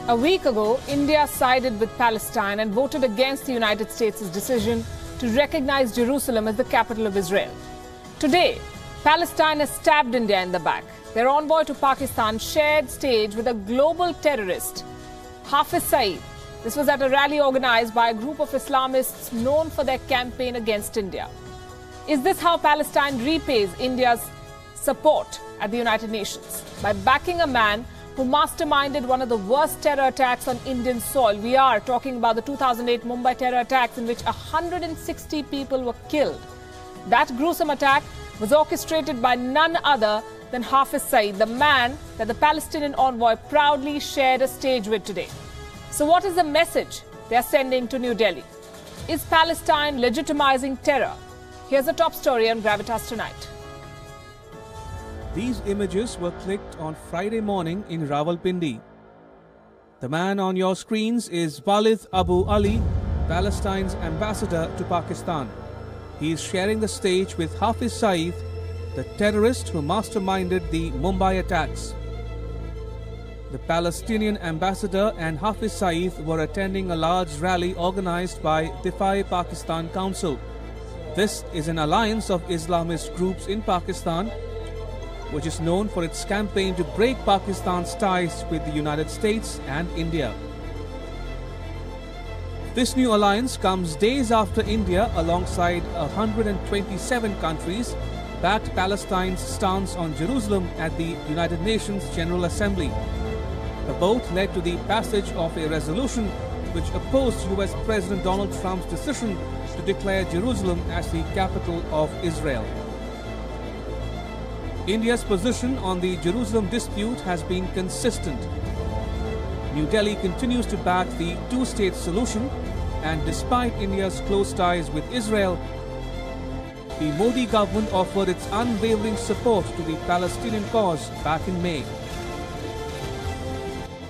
A week ago, India sided with Palestine and voted against the United States' decision to recognize Jerusalem as the capital of Israel. Today, Palestine has stabbed India in the back. Their envoy to Pakistan shared stage with a global terrorist, Hafiz Saeed. This was at a rally organized by a group of Islamists known for their campaign against India. Is this how Palestine repays India's support at the United Nations? By backing a man who masterminded one of the worst terror attacks on Indian soil. We are talking about the 2008 Mumbai terror attacks in which 160 people were killed. That gruesome attack was orchestrated by none other than Hafiz Saeed, the man that the Palestinian envoy proudly shared a stage with today. So what is the message they are sending to New Delhi? Is Palestine legitimizing terror? Here's the top story on Gravitas tonight. These images were clicked on Friday morning in Rawalpindi. The man on your screens is Walid Abu Ali, Palestine's ambassador to Pakistan. He is sharing the stage with Hafiz Saeed, the terrorist who masterminded the Mumbai attacks. The Palestinian ambassador and Hafiz Saeed were attending a large rally organized by Difai-e-Pakistan Council. This is an alliance of Islamist groups in Pakistan, which is known for its campaign to break Pakistan's ties with the United States and India. This new alliance comes days after India, alongside 127 countries, backed Palestine's stance on Jerusalem at the United Nations General Assembly. The vote led to the passage of a resolution which opposed US President Donald Trump's decision to declare Jerusalem as the capital of Israel. India's position on the Jerusalem dispute has been consistent. New Delhi continues to back the two-state solution, and despite India's close ties with Israel, the Modi government offered its unwavering support to the Palestinian cause back in May.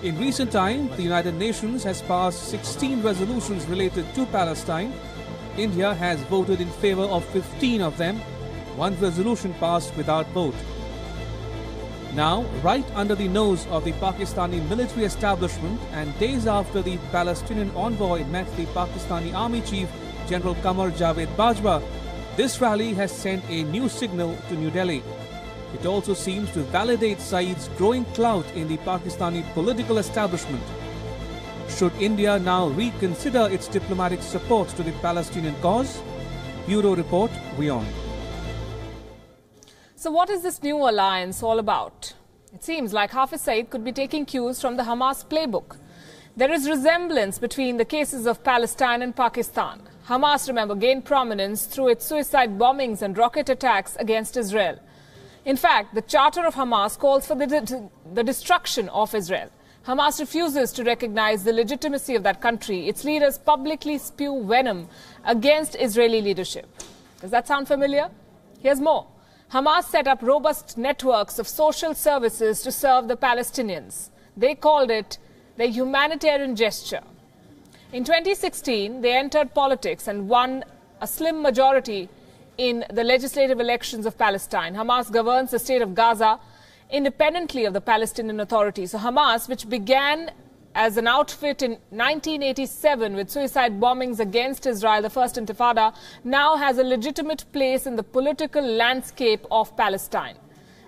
In recent time, the United Nations has passed 16 resolutions related to Palestine. India has voted in favor of 15 of them. One resolution passed without vote. Now, right under the nose of the Pakistani military establishment and days after the Palestinian envoy met the Pakistani Army Chief General Qamar Javed Bajwa, this rally has sent a new signal to New Delhi. It also seems to validate Saeed's growing clout in the Pakistani political establishment. Should India now reconsider its diplomatic support to the Palestinian cause? Bureau Report, WION. So what is this new alliance all about? It seems like Hafiz Saeed could be taking cues from the Hamas playbook. There is resemblance between the cases of Palestine and Pakistan. Hamas, remember, gained prominence through its suicide bombings and rocket attacks against Israel. In fact, the charter of Hamas calls for the destruction of Israel. Hamas refuses to recognize the legitimacy of that country. Its leaders publicly spew venom against Israeli leadership. Does that sound familiar? Here's more. Hamas set up robust networks of social services to serve the Palestinians. They called it their humanitarian gesture. In 2016, they entered politics and won a slim majority in the legislative elections of Palestine. Hamas governs the state of Gaza independently of the Palestinian Authority. So Hamas, which began as an outfit in 1987 with suicide bombings against Israel, the first intifada, now has a legitimate place in the political landscape of Palestine.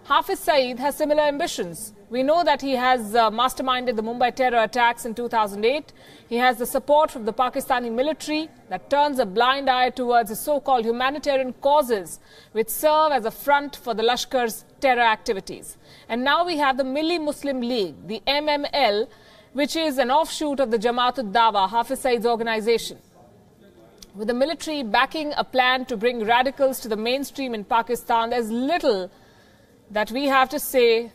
Hafiz Saeed has similar ambitions. We know that he has masterminded the Mumbai terror attacks in 2008. He has the support from the Pakistani military that turns a blind eye towards the so-called humanitarian causes which serve as a front for the Lashkar's terror activities. And now we have the Milli Muslim League, the MML, which is an offshoot of the Jamaat-ud-Dawa, Hafiz Saeed's organization. With the military backing a plan to bring radicals to the mainstream in Pakistan, there's little that we have to say.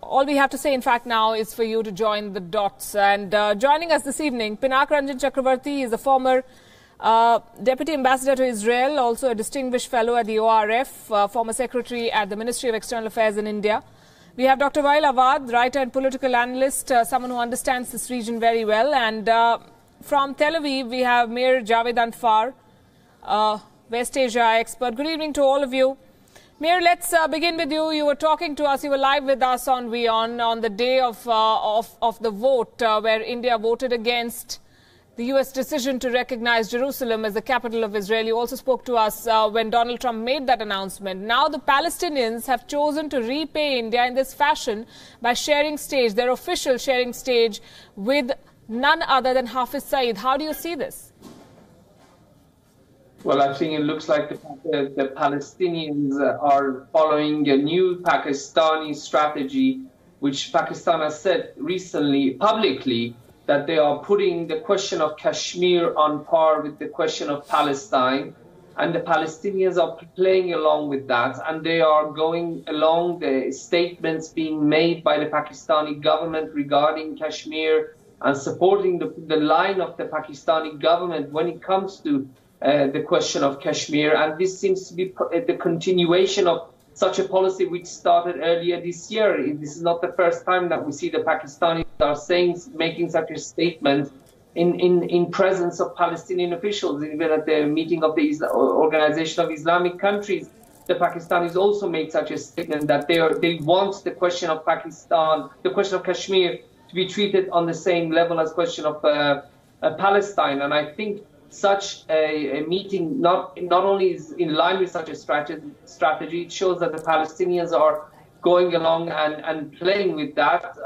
All we have to say, in fact, now is for you to join the dots. And joining us this evening, Pinak Ranjan Chakravarti is a former Deputy Ambassador to Israel, also a distinguished fellow at the ORF, former Secretary at the Ministry of External Affairs in India. We have Dr. Wael Awad, writer and political analyst, someone who understands this region very well. And from Tel Aviv, we have Mir Javed Anfar, West Asia expert. Good evening to all of you. Mir, let's begin with you. You were talking to us, you were live with us on WION on the day of the vote where India voted against the U.S. decision to recognize Jerusalem as the capital of Israel. You also spoke to us when Donald Trump made that announcement. Now the Palestinians have chosen to repay India in this fashion by sharing stage, their official sharing stage, with none other than Hafiz Saeed. How do you see this? Well, I think it looks like the Palestinians are following a new Pakistani strategy, which Pakistan has said recently publicly that they are putting the question of Kashmir on par with the question of Palestine. And the Palestinians are playing along with that. And they are going along the statements being made by the Pakistani government regarding Kashmir and supporting the line of the Pakistani government when it comes to the question of Kashmir. And this seems to be the continuation of such a policy which started earlier this year. This is not the first time that we see the Pakistanis are making such a statement in presence of Palestinian officials. Even at the meeting of the Organization of Islamic Countries, the Pakistanis also made such a statement that they want the question of Pakistan, the question of Kashmir, to be treated on the same level as question of Palestine. And I think such a meeting not only is in line with such a strategy, it shows that the Palestinians are going along and playing with that.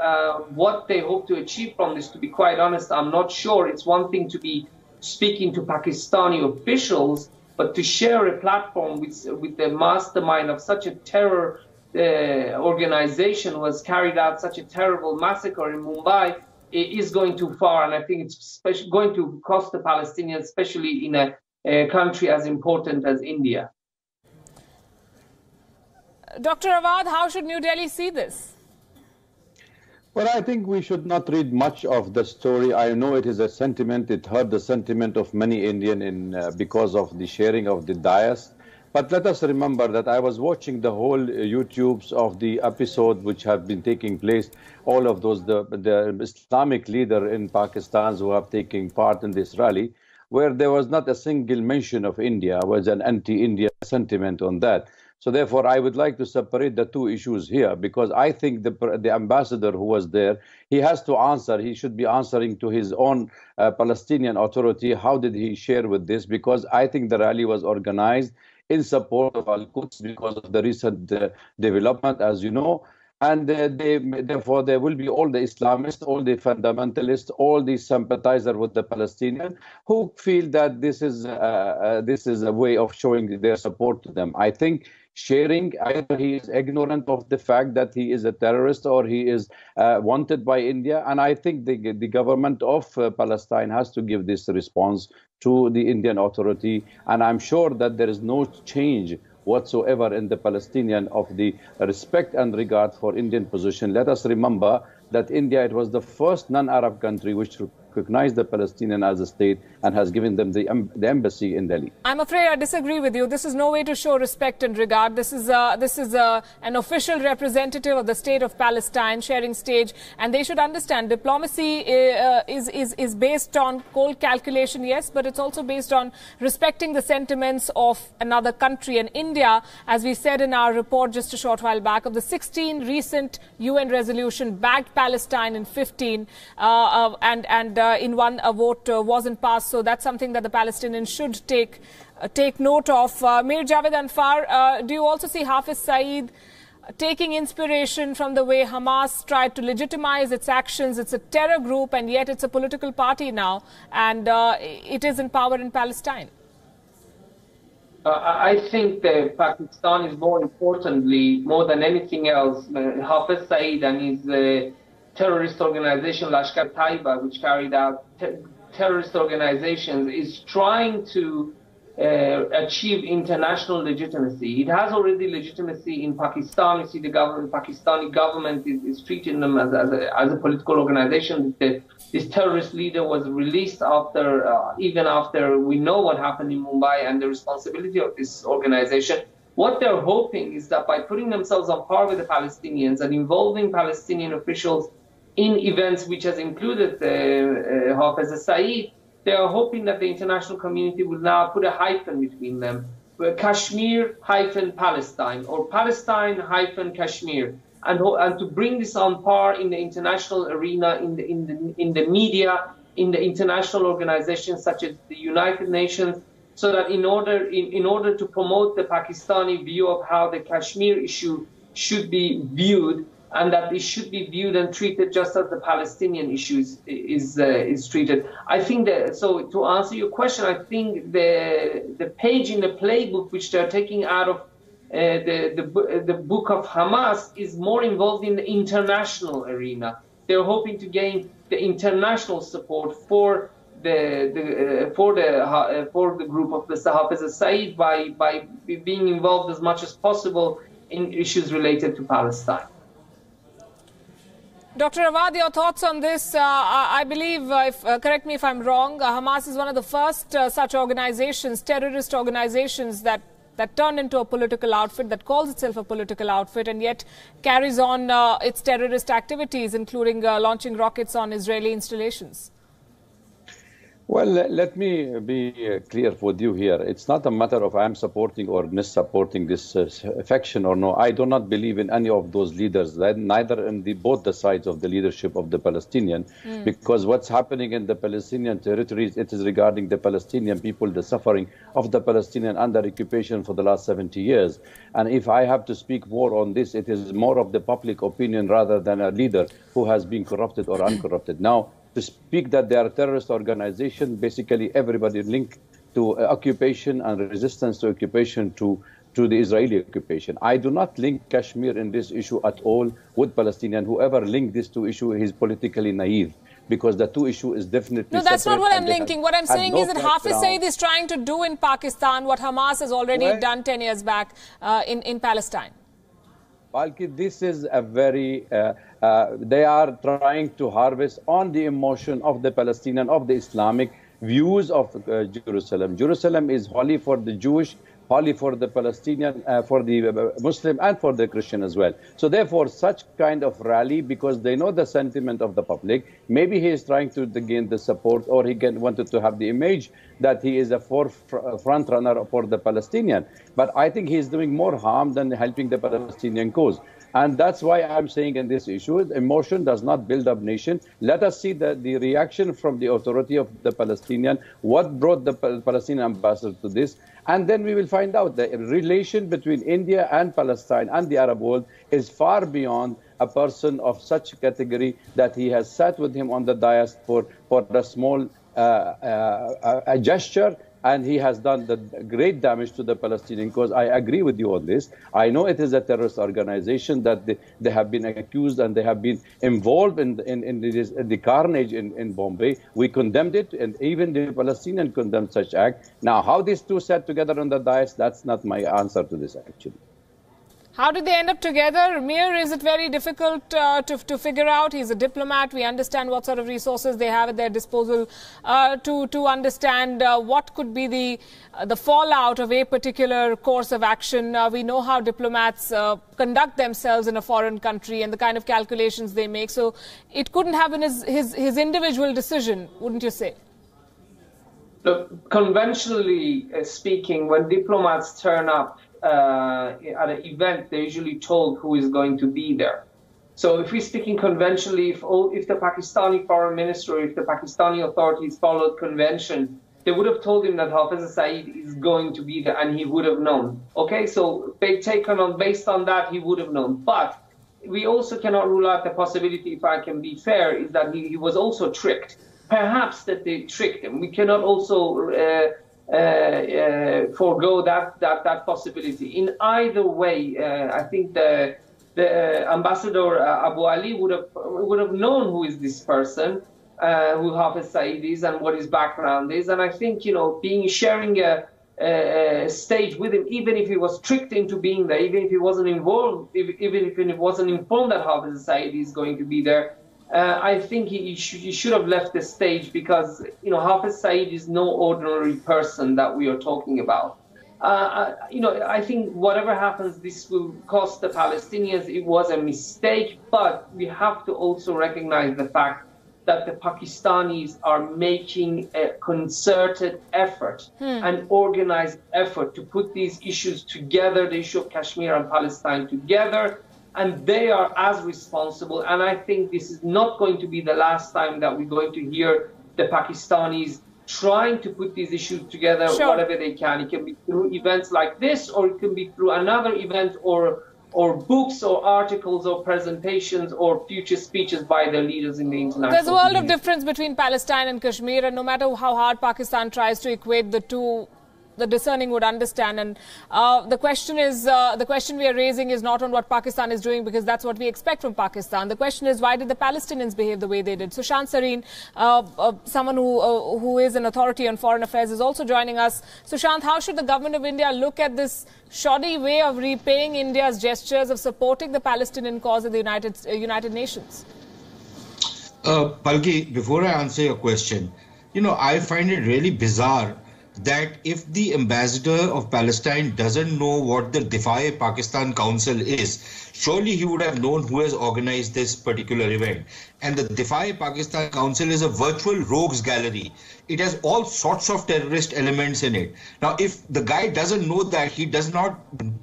What they hope to achieve from this, to be quite honest, I'm not sure. It's one thing to be speaking to Pakistani officials, but to share a platform with the mastermind of such a terror organization who has carried out such a terrible massacre in Mumbai, it is going too far, and I think it's going to cost the Palestinians, especially in a country as important as India. Dr. Awad, how should New Delhi see this? Well, I think we should not read much of the story. I know it is a sentiment. It hurt the sentiment of many Indians because of the sharing of the dais. But let us remember that I was watching the whole YouTubes of the episode which have been taking place. All of those, the Islamic leader in Pakistan who have taken part in this rally, where there was not a single mention of India, was an anti-India sentiment on that. So therefore, I would like to separate the two issues here, because I think the ambassador who was there, he has to answer. He should be answering to his own Palestinian Authority. How did he share with this? Because I think the rally was organized in support of Al-Quds because of the recent development, as you know. And therefore, there will be all the Islamists, all the fundamentalists, all the sympathizers with the Palestinians who feel that this is a way of showing their support to them. I think sharing, either he is ignorant of the fact that he is a terrorist or he is wanted by India. And I think the government of Palestine has to give this response to the Indian Authority. And I'm sure that there is no change whatsoever in the Palestinian of the respect and regard for Indian position. Let us remember that India, it was the first non-Arab country which recognized the Palestinian as a state and has given them the embassy in Delhi. I'm afraid I disagree with you. This is no way to show respect and regard. This is an official representative of the state of Palestine sharing stage, and they should understand diplomacy is based on cold calculation, yes, but it's also based on respecting the sentiments of another country. And India, as we said in our report just a short while back, of the 16 recent UN resolution backed Palestine in 15, and in one a vote wasn't passed. So that's something that the Palestinians should take note of. Mir Javed Anfar, do you also see Hafiz Saeed taking inspiration from the way Hamas tried to legitimize its actions? It's a terror group, and yet it's a political party now, and it is in power in Palestine. I think that Pakistan is more importantly, more than anything else, Hafiz Saeed and his terrorist organization Lashkar-e-Taiba, which carried out terrorist organizations, is trying to achieve international legitimacy. It has already legitimacy in Pakistan. You see the Pakistani government is treating them as a political organization. This terrorist leader was released even after we know what happened in Mumbai and the responsibility of this organization. What they're hoping is that by putting themselves on par with the Palestinians and involving Palestinian officials in events which has included Hafiz Saeed, they are hoping that the international community will now put a hyphen between them. Kashmir-Palestine or Palestine-Kashmir, and to bring this on par in the international arena, in the media, in the international organizations such as the United Nations, so that in order to promote the Pakistani view of how the Kashmir issue should be viewed, and that it should be viewed and treated just as the Palestinian issue is treated. I think that, so to answer your question, I think the page in the playbook which they're taking out of the book of Hamas is more involved in the international arena. They're hoping to gain the international support for the group of the Hafiz Saeed by being involved as much as possible in issues related to Palestine. Dr. Awad, your thoughts on this? I believe, correct me if I'm wrong, Hamas is one of the first such organizations, terrorist organizations that turned into a political outfit, that calls itself a political outfit, and yet carries on its terrorist activities, including launching rockets on Israeli installations. Well, let me be clear with you here. It's not a matter of I'm supporting or mis-supporting this faction or no. I do not believe in any of those leaders, neither in both the sides of the leadership of the Palestinian, because what's happening in the Palestinian territories, it is regarding the Palestinian people, the suffering of the Palestinian under occupation for the last 70 years. And if I have to speak more on this, it is more of the public opinion rather than a leader who has been corrupted or uncorrupted. Now, to speak that they are a terrorist organization, basically everybody linked to occupation and resistance to occupation to the Israeli occupation. I do not link Kashmir in this issue at all with Palestinian. Whoever linked these two issues is politically naive, because the two issues is definitely No, that's separate, not what I'm linking. What I'm saying is that Hafiz Saeed is trying to do in Pakistan what Hamas has already done 10 years back in Palestine. Balki, this is a very, they are trying to harvest on the emotion of the Palestinian, of the Islamic views of Jerusalem. Jerusalem is holy for the Jewish, holy for the Palestinian, for the Muslim, and for the Christian as well. So therefore, such kind of rally, because they know the sentiment of the public, maybe he is trying to gain the support, or he wanted to have the image that he is a front runner for the Palestinian. But I think he is doing more harm than helping the Palestinian cause. And that's why I'm saying in this issue, emotion does not build up nation. Let us see the reaction from the authority of the Palestinian, what brought the Palestinian ambassador to this. And then we will find out the relation between India and Palestine and the Arab world is far beyond a person of such category that he has sat with him on the dais for a small a gesture, and he has done the great damage to the Palestinian cause. I agree with you on this. I know it is a terrorist organization, that they have been accused and they have been involved in the carnage in Bombay. We condemned it, and even the Palestinian condemned such act. Now, how these two sat together on the dais, that's not my answer to this, actually. How did they end up together? Mir, is it very difficult to figure out? He's a diplomat. We understand what sort of resources they have at their disposal to understand what could be the fallout of a particular course of action. We know how diplomats conduct themselves in a foreign country and the kind of calculations they make. So it couldn't have been his individual decision, wouldn't you say? Look, conventionally speaking, when diplomats turn up at an event, they're usually told who is going to be there. So if we're speaking conventionally, if the Pakistani foreign minister, or if the Pakistani authorities followed convention, they would have told him that Hafiz Saeed is going to be there, and he would have known. Okay, so based on that, he would have known. But we also cannot rule out the possibility, if I can be fair, is that he was also tricked. Perhaps that they tricked him. We cannot also forego that possibility. In either way, I think the ambassador Abu Ali would have known who is this person, who Hafiz Saeed is, and what his background is. And I think, sharing a stage with him, even if he was tricked into being there, even if he wasn't involved, even if he wasn't informed that Hafiz Saeed is going to be there, I think he should have left the stage, because Hafiz Saeed is no ordinary person that we are talking about. I think whatever happens, this will cost the Palestinians. It was a mistake, but we have to also recognize the fact that the Pakistanis are making a concerted effort, an organized effort to put these issues together, the issue of Kashmir and Palestine together, and they are as responsible. And I think this is not going to be the last time that we're going to hear the Pakistanis trying to put these issues together, whatever they can. It can be through events like this, or it can be through another event, or books or articles or presentations or future speeches by the leaders in the international There's a world community. of difference between Palestine and Kashmir, and no matter how hard Pakistan tries to equate the two, the discerning would understand. And the question we are raising is not on what Pakistan is doing, because that's what we expect from Pakistan. The question is, why did the Palestinians behave the way they did? Sushant Sareen, someone who is an authority on foreign affairs, is also joining us. Sushant, how should the government of India look at this shoddy way of repaying India's gestures of supporting the Palestinian cause in the United Nations? Palki, before I answer your question, I find it really bizarre that if the ambassador of Palestine doesn't know what the Defy Pakistan Council is, surely he would have known who has organized this particular event. And the Defy Pakistan Council is a virtual rogues gallery. It has all sorts of terrorist elements in it. Now, if the guy doesn't know that, he does not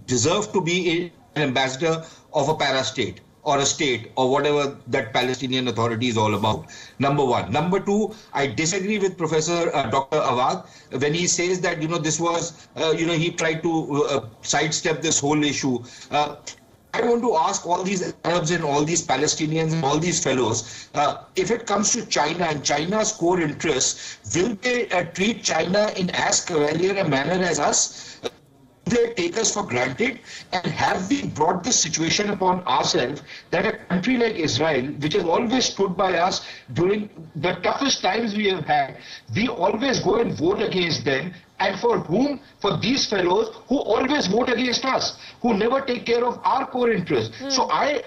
deserve to be an ambassador of a para-state or a state or whatever that Palestinian Authority is all about. Number one. Number two, I disagree with Professor Dr. Awad when he says that, this was, he tried to sidestep this whole issue. I want to ask all these Arabs and all these Palestinians and all these fellows, if it comes to China and China's core interests, will they treat China in as cavalier a manner as us? They take us for granted, and have we brought this situation upon ourselves that a country like Israel, which has always stood by us during the toughest times we have had, we always go and vote against them, and for whom? For these fellows who always vote against us, who never take care of our core interests. So I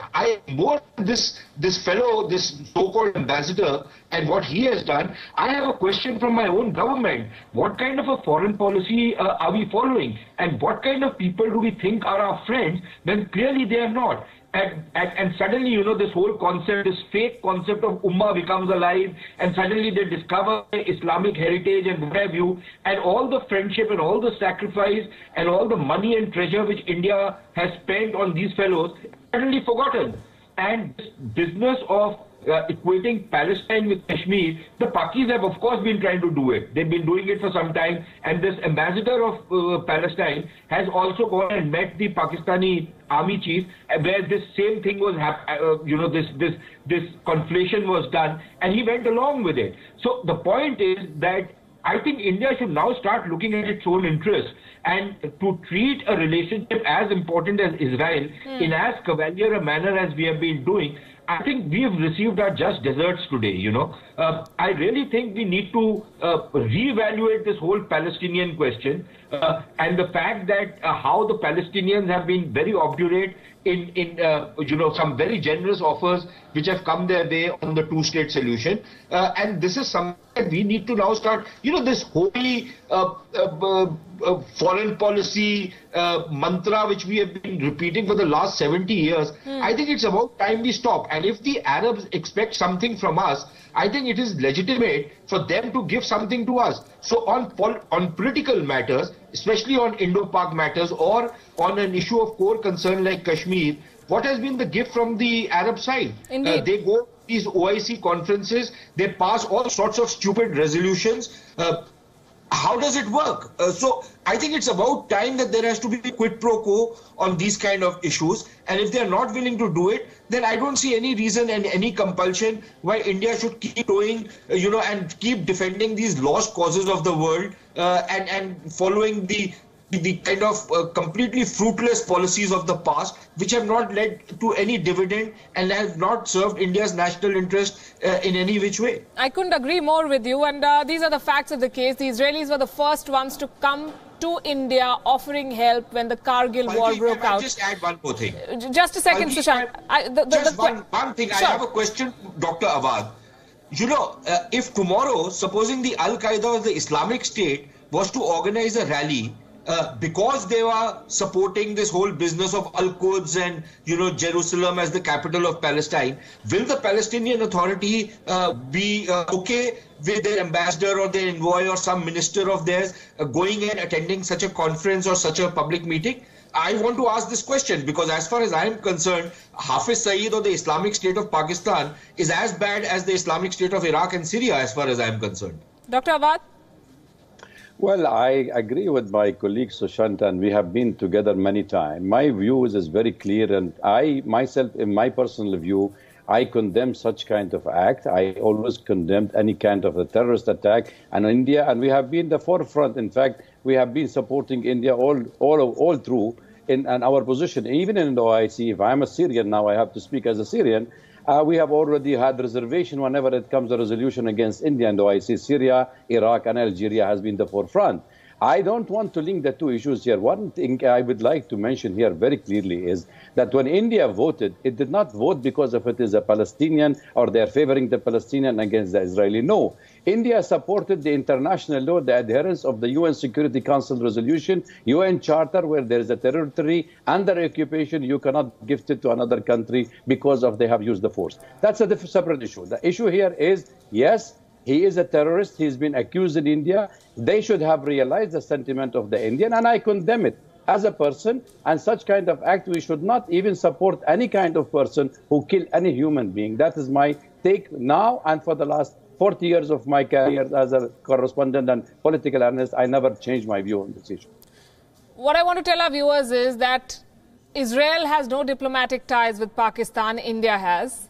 more this fellow, this so-called ambassador, and what he has done, I have a question from my own government. What kind of a foreign policy are we following? And what kind of people do we think are our friends when clearly they are not? And suddenly, this whole concept, this fake concept of Ummah becomes alive, and suddenly they discover Islamic heritage and what have you, and all the friendship and all the sacrifice and all the money and treasure which India has spent on these fellows, suddenly forgotten. And this business of equating Palestine with Kashmir, the Pakis have of course been trying to do it. They've been doing it for some time, and this ambassador of Palestine has also gone and met the Pakistani army chief, where this same thing was this conflation was done, and he went along with it. So the point is that I think India should now start looking at its own interests, and to treat a relationship as important as Israel in as cavalier a manner as we have been doing. I think we have received our just desserts today, I really think we need to reevaluate this whole Palestinian question and the fact that how the Palestinians have been very obdurate in some very generous offers which have come their way on the two-state solution. And this is something that we need to now start, this holy foreign policy mantra which we have been repeating for the last 70 years. I think it's about time we stop. And if the Arabs expect something from us, I think it is legitimate for them to give something to us. So on political matters, especially on Indo-Pak matters or on an issue of core concern like Kashmir, what has been the gift from the Arab side? They go to these OIC conferences, they pass all sorts of stupid resolutions. How does it work? So I think it's about time that there has to be a quid pro quo on these kind of issues. And if they're not willing to do it, then I don't see any reason and any compulsion why India should keep going, and keep defending these lost causes of the world and following the kind of completely fruitless policies of the past, which have not led to any dividend and have not served India's national interest in any which way. I couldn't agree more with you, and these are the facts of the case. The Israelis were the first ones to come to India offering help when the Kargil war broke out. Just add one more thing. Just a second, Sushant. One thing. Sure. I have a question, Dr. Awad. If tomorrow, supposing the Al-Qaeda or the Islamic State was to organize a rally because they were supporting this whole business of Al-Quds and, Jerusalem as the capital of Palestine, will the Palestinian Authority be okay with their ambassador or their envoy or some minister of theirs going and attending such a conference or such a public meeting? I want to ask this question because as far as I am concerned, Hafiz Saeed or the Islamic State of Pakistan is as bad as the Islamic State of Iraq and Syria as far as I am concerned. Dr. Awad? Well, I agree with my colleague Sushant, and we have been together many times. My view is very clear, and I myself, in my personal view, I condemn such kind of act. I always condemned any kind of a terrorist attack on India, and we have been the forefront. In fact, we have been supporting India all through in our position, even in the OIC. If I'm a Syrian now, I have to speak as a Syrian. We have already had reservation whenever it comes to resolution against India and the OIC. Syria, Iraq, and Algeria has been the forefront. I don't want to link the two issues here. One thing I would like to mention here very clearly is that when India voted, it did not vote because of it is a Palestinian or they are favoring the Palestinian against the Israeli. No. India supported the international law, the adherence of the UN Security Council resolution, UN Charter, where there is a territory under occupation, you cannot gift it to another country because of they have used the force. That's a separate issue. The issue here is, yes, he is a terrorist. He's been accused in India. They should have realized the sentiment of the Indian, and I condemn it as a person. And such kind of act, we should not even support any kind of person who kill any human being. That is my take now and for the last 40 years of my career as a correspondent and political analyst. I never changed my view on this issue. What I want to tell our viewers is that Israel has no diplomatic ties with Pakistan. India has.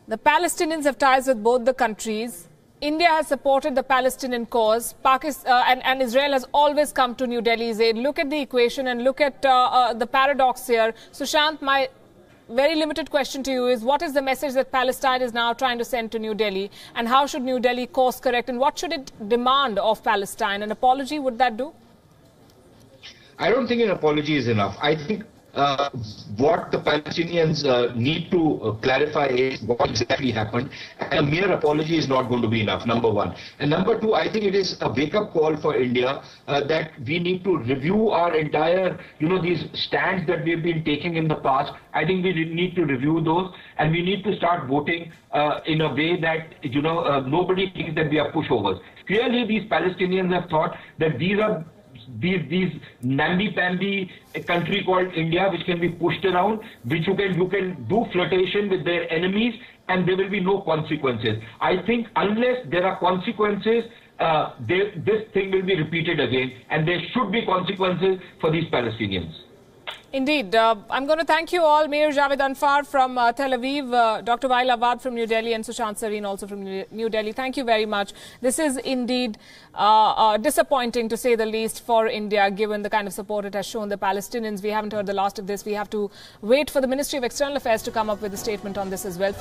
The Palestinians have ties with both the countries. India has supported the Palestinian cause. Pakistan and Israel has always come to New Delhi's aid. Look at the equation and look at the paradox here. Sushant, my very limited question to you is, what is the message that Palestine is now trying to send to New Delhi? And how should New Delhi course correct? And what should it demand of Palestine? An apology, would that do? I don't think an apology is enough. I think what the Palestinians need to clarify is what exactly happened. And a mere apology is not going to be enough, number one. And number two, I think it is a wake-up call for India that we need to review our entire, these stands that we've been taking in the past. I think we need to review those, and we need to start voting in a way that, nobody thinks that we are pushovers. Clearly, these Palestinians have thought that these namby-pamby country called India, which can be pushed around, which you can do flirtation with their enemies, and there will be no consequences. I think unless there are consequences, this thing will be repeated again, and there should be consequences for these Palestinians. Indeed. I'm going to thank you all. Mayor Javed Anfar from Tel Aviv, Dr. Wael Awad from New Delhi, and Sushant Sareen also from New Delhi. Thank you very much. This is indeed disappointing, to say the least, for India, given the kind of support it has shown the Palestinians. We haven't heard the last of this. We have to wait for the Ministry of External Affairs to come up with a statement on this as well.